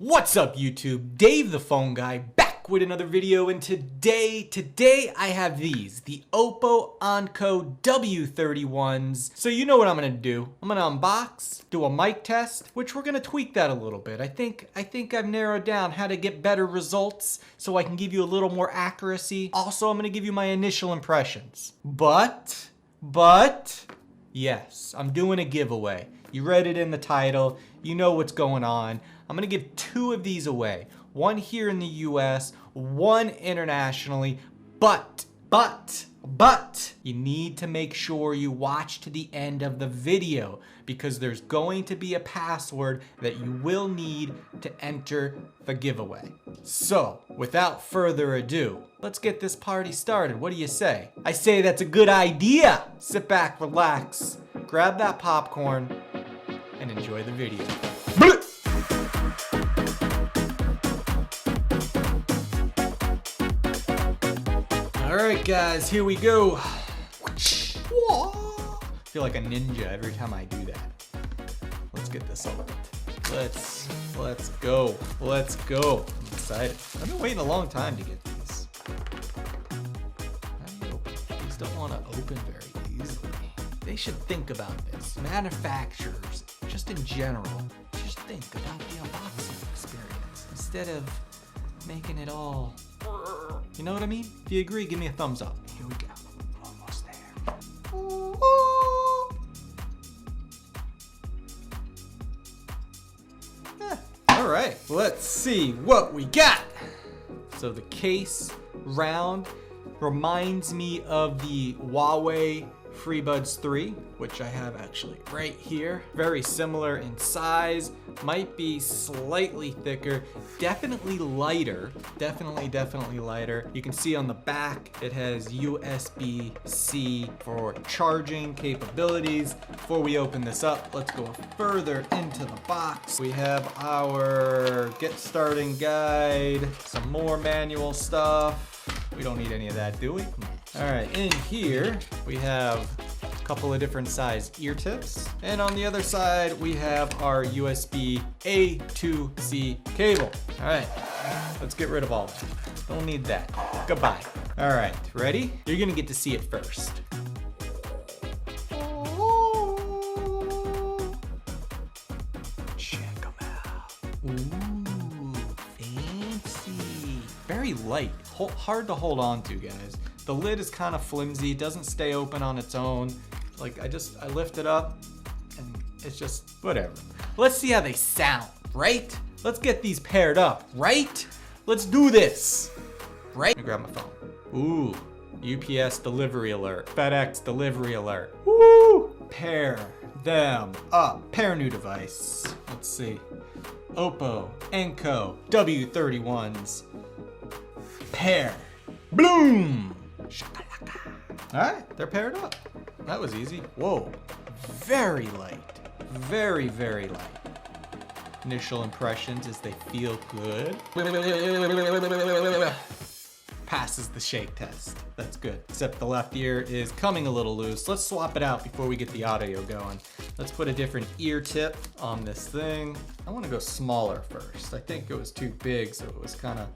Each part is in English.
What's up YouTube? Dave the Phone Guy back with another video, and today I have these, the Oppo Enco W31s. So you know what I'm gonna do. I'm gonna unbox, do a mic test, which we're gonna tweak that a little bit. I think I've narrowed down how to get better results so I can give you a little more accuracy. Also, I'm gonna give you my initial impressions. But, yes, I'm doing a giveaway. You read it in the title, you know what's going on. I'm gonna give two of these away. One here in the US, one internationally, but, you need to make sure you watch to the end of the video because there's going to be a password that you will need to enter the giveaway. So, without further ado, let's get this party started. What do you say? I say that's a good idea. Sit back, relax, grab that popcorn, and enjoy the video. Alright guys, here we go. Feel like a ninja every time I do that. Let's get this opened. Let's go. I'm excited. I've been waiting a long time to get these. How do you open? These don't want to open very easily. They should think about this. Manufacturers, just in general, just think about the unboxing experience instead of making it all. You know what I mean? If you agree, give me a thumbs up. Here we go. Almost there. All right, let's see what we got. So the case, round, reminds me of the Huawei EarBuds 3, which I have actually right here. Very similar in size, might be slightly thicker, definitely lighter, definitely lighter. You can see on the back it has USB-C for charging capabilities. Before we open this up, let's go further into the box. We have our get starting guide, some more manual stuff. We don't need any of that, do we? All right, in here we have a couple of different size ear tips. And on the other side, we have our USB A to C cable. All right, let's get rid of all that. Don't need that. Goodbye. All right, ready? You're gonna get to see it first. Check them out. Ooh, fancy. Very light, hard to hold on to, guys. The lid is kind of flimsy, doesn't stay open on its own. Like I lift it up and it's just whatever. Let's see how they sound, right? Let's get these paired up, right? Let's do this, right? Let me grab my phone. Ooh, UPS delivery alert, FedEx delivery alert. Woo! Pair them up, pair new device. Let's see, Oppo Enco W31s. Pair, bloom. All right, they're paired up. That was easy. Whoa, very light, very light. Initial impressions is they feel good. Passes the shake test. That's good. Except the left ear is coming a little loose. Let's swap it out before we get the audio going. Let's put a different ear tip on this thing. I want to go smaller first. I think it was too big, so it was kind of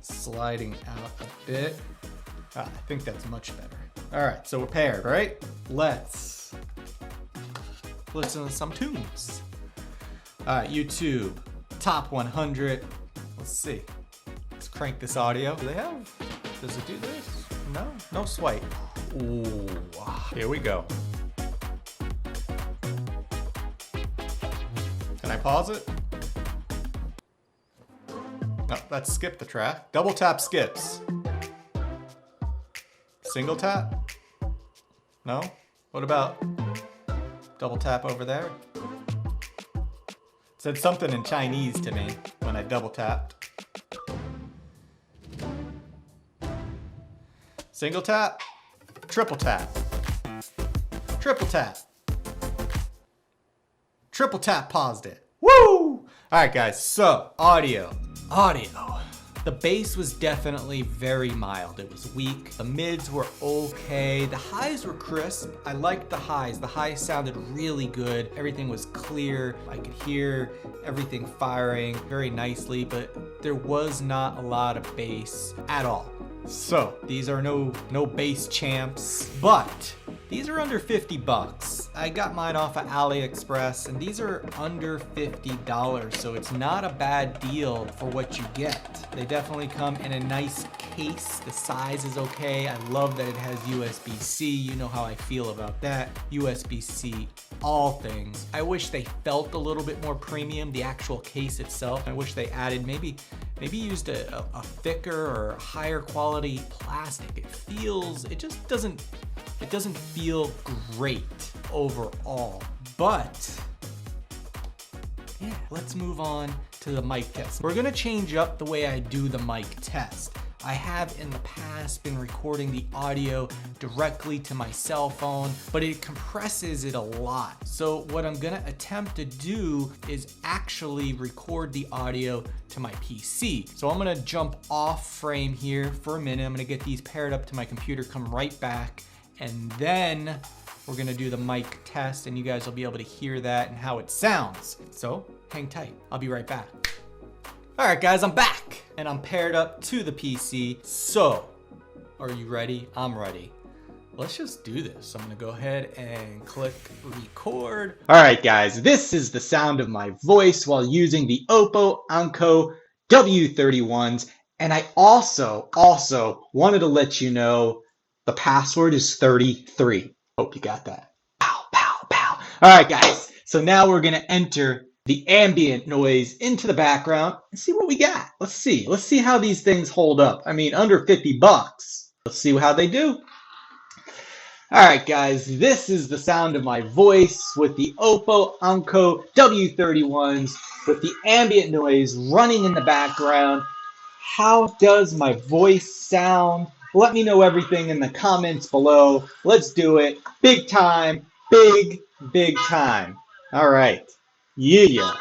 sliding out a bit. I think that's much better. All right, so we're paired, right? Let's listen to some tunes. All right, YouTube, top 100. Let's see. Let's crank this audio. Does it do this? No swipe. Ooh, here we go. Can I pause it? No, let's skip the track. Double tap skips. Single tap? No? What about double tap over there? It said something in Chinese to me when I double tapped. Single tap, triple tap, triple tap. Triple tap paused it. Woo! All right guys, so audio. The bass was definitely very mild. It was weak. The mids were okay. The highs were crisp. I liked the highs. The highs sounded really good. Everything was clear. I could hear everything firing very nicely, but there was not a lot of bass at all. So these are no bass champs, but these are under 50 bucks. I got mine off of AliExpress, and these are under $50, so it's not a bad deal for what you get. They definitely come in a nice case. The size is okay. I love that it has USB-C. You know how I feel about that. USB-C, all things. I wish they felt a little bit more premium, the actual case itself. I wish they added maybe used a thicker or higher quality plastic. It just doesn't feel great overall. But yeah, let's move on to the mic test. We're gonna change up the way I do the mic test. I have in the past been recording the audio directly to my cell phone, but it compresses it a lot. So what I'm gonna attempt to do is actually record the audio to my PC. So I'm gonna jump off frame here for a minute. I'm gonna get these paired up to my computer, come right back, and then we're gonna do the mic test, and you guys will be able to hear that and how it sounds. So hang tight, I'll be right back. All right, guys, I'm back, and I'm paired up to the PC. So, are you ready? I'm ready. Let's just do this. I'm gonna go ahead and click record. All right, guys, this is the sound of my voice while using the Oppo Enco W31s, and I also wanted to let you know the password is 33. Hope you got that. Pow, pow, pow. All right, guys, so now we're gonna enter the ambient noise into the background and see what we got. Let's see how these things hold up. I mean, under 50 bucks. Let's see how they do. All right, guys, this is the sound of my voice with the Oppo Enco W31s with the ambient noise running in the background. How does my voice sound? Let me know everything in the comments below. Let's do it. Big time, big time. All right. Yeah.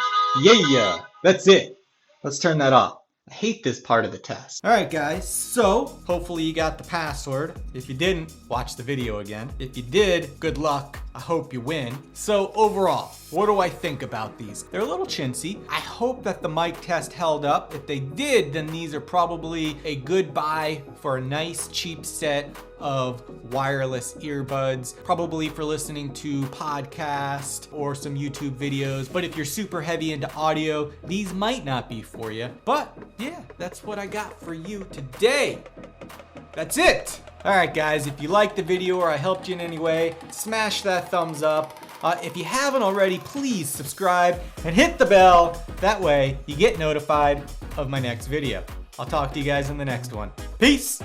That's it. Let's turn that off. I hate this part of the test. All right, guys, so hopefully you got the password. If you didn't, watch the video again. If you did, good luck. I hope you win. So overall, what do I think about these? They're a little chintzy. I hope that the mic test held up. If they did, then these are probably a good buy for a nice cheap set of wireless earbuds, probably for listening to podcasts or some YouTube videos. But if you're super heavy into audio, these might not be for you. But yeah, that's what I got for you today. That's it. All right, guys, if you liked the video or I helped you in any way, smash that thumbs up. If you haven't already, please subscribe and hit the bell. That way you get notified of my next video. I'll talk to you guys in the next one. Peace.